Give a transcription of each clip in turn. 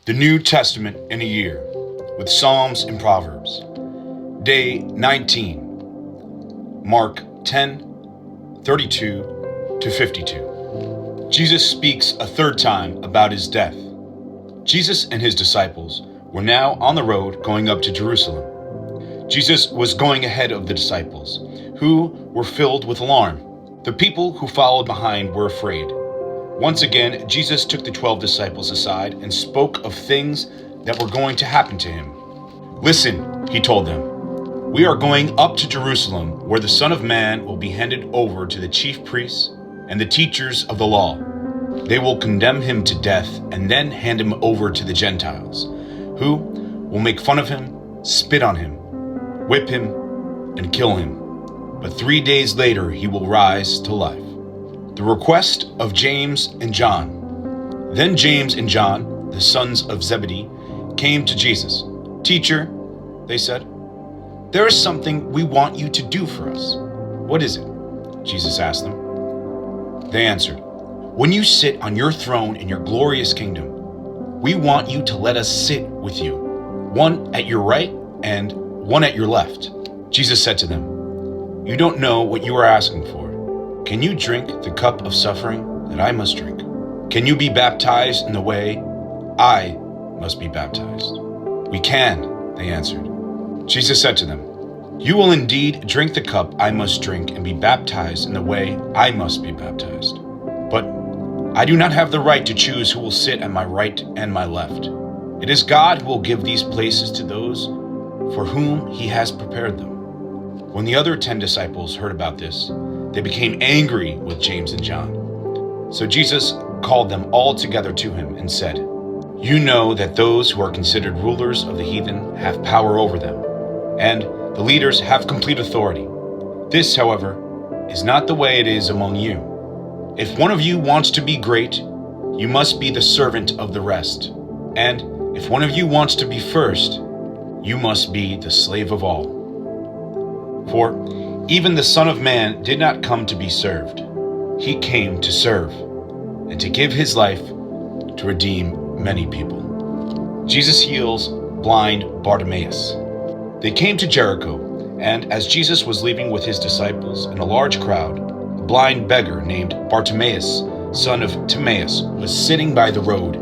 The New Testament in a year, with Psalms and Proverbs. Day 19, Mark 10:32-52. Jesus speaks a third time about his death. Jesus and his disciples were now on the road going up to Jerusalem. Jesus was going ahead of the disciples, who were filled with alarm. The people who followed behind were afraid. Once again, Jesus took the 12 disciples aside and spoke of things that were going to happen to him. "Listen," he told them, "we are going up to Jerusalem, where the Son of Man will be handed over to the chief priests and the teachers of the law. They will condemn him to death and then hand him over to the Gentiles, who will make fun of him, spit on him, whip him, and kill him. But 3 days later he will rise to life." The request of James and John. Then James and John, the sons of Zebedee, came to Jesus. "Teacher," they said, "there is something we want you to do for us." "What is it?" Jesus asked them. They answered, "When you sit on your throne in your glorious kingdom, we want you to let us sit with you, one at your right and one at your left." Jesus said to them, "You don't know what you are asking for. Can you drink the cup of suffering that I must drink? Can you be baptized in the way I must be baptized?" "We can," they answered. Jesus said to them, "You will indeed drink the cup I must drink and be baptized in the way I must be baptized. But I do not have the right to choose who will sit at my right and my left. It is God who will give these places to those for whom he has prepared them." When the other 10 disciples heard about this, they became angry with James and John. So Jesus called them all together to him and said, "You know that those who are considered rulers of the heathen have power over them, and the leaders have complete authority. This, however, is not the way it is among you. If one of you wants to be great, you must be the servant of the rest. And if one of you wants to be first, you must be the slave of all. For even the Son of Man did not come to be served. He came to serve, and to give his life to redeem many people." Jesus heals blind Bartimaeus. They came to Jericho, and as Jesus was leaving with his disciples and a large crowd, a blind beggar named Bartimaeus, son of Timaeus, was sitting by the road.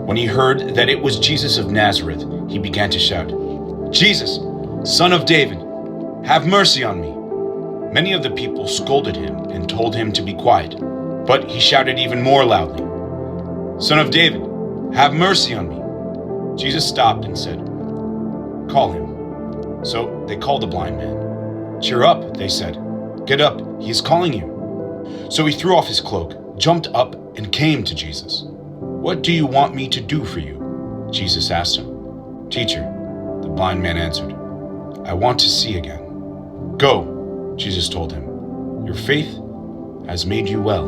When he heard that it was Jesus of Nazareth, he began to shout, "Jesus, Son of David, have mercy on me." Many of the people scolded him and told him to be quiet, but he shouted even more loudly, "Son of David, have mercy on me." Jesus stopped and said, "Call him." So they called the blind man. "Cheer up," they said. "Get up, he is calling you." So he threw off his cloak, jumped up, and came to Jesus. "What do you want me to do for you?" Jesus asked him. "Teacher," the blind man answered, "I want to see again." "Go," Jesus told him. "Your faith has made you well."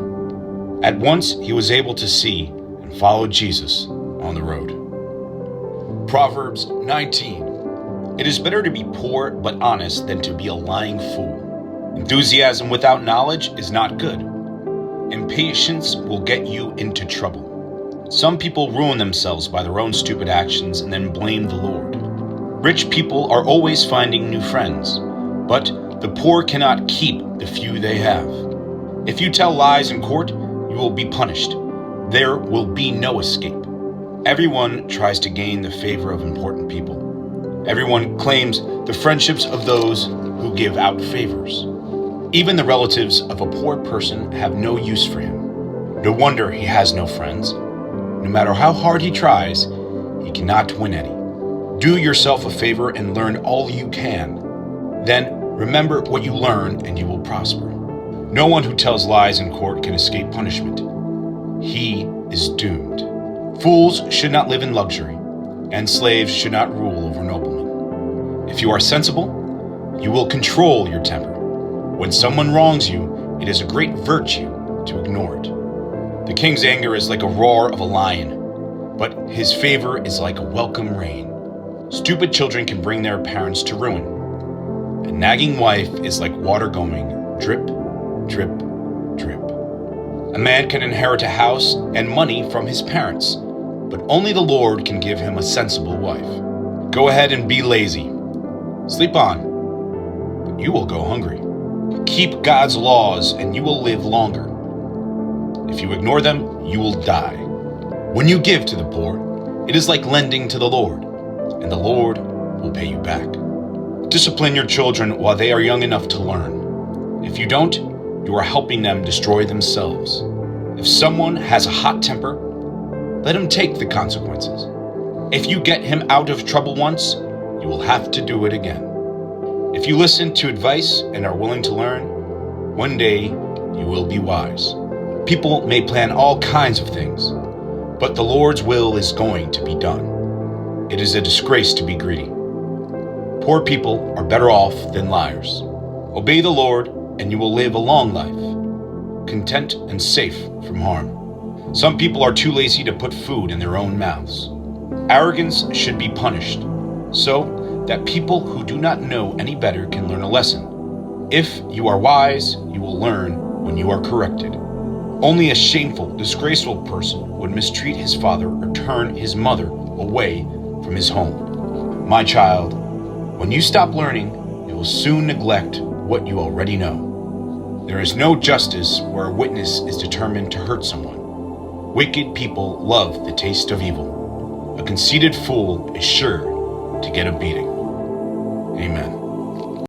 At once he was able to see and followed Jesus on the road. Proverbs 19. It is better to be poor but honest than to be a lying fool. Enthusiasm without knowledge is not good. Impatience will get you into trouble. Some people ruin themselves by their own stupid actions and then blame the Lord. Rich people are always finding new friends, but the poor cannot keep the few they have. If you tell lies in court, you will be punished. There will be no escape. Everyone tries to gain the favor of important people. Everyone claims the friendships of those who give out favors. Even the relatives of a poor person have no use for him. No wonder he has no friends. No matter how hard he tries, he cannot win any. Do yourself a favor and learn all you can. Then remember what you learn and you will prosper. No one who tells lies in court can escape punishment. He is doomed. Fools should not live in luxury, and slaves should not rule over noblemen. If you are sensible, you will control your temper. When someone wrongs you, it is a great virtue to ignore it. The king's anger is like a roar of a lion, but his favor is like a welcome rain. Stupid children can bring their parents to ruin. A nagging wife is like water going drip, drip, drip. A man can inherit a house and money from his parents, but only the Lord can give him a sensible wife. Go ahead and be lazy. Sleep on, but you will go hungry. Keep God's laws and you will live longer. If you ignore them, you will die. When you give to the poor, it is like lending to the Lord, and the Lord will pay you back. Discipline your children while they are young enough to learn. If you don't, you are helping them destroy themselves. If someone has a hot temper, let him take the consequences. If you get him out of trouble once, you will have to do it again. If you listen to advice and are willing to learn, one day you will be wise. People may plan all kinds of things, but the Lord's will is going to be done. It is a disgrace to be greedy. Poor people are better off than liars. Obey the Lord, and you will live a long life, content and safe from harm. Some people are too lazy to put food in their own mouths. Arrogance should be punished, so that people who do not know any better can learn a lesson. If you are wise, you will learn when you are corrected. Only a shameful, disgraceful person would mistreat his father or turn his mother away from his home. My child, when you stop learning, you will soon neglect what you already know. There is no justice where a witness is determined to hurt someone. Wicked people love the taste of evil. A conceited fool is sure to get a beating. Amen.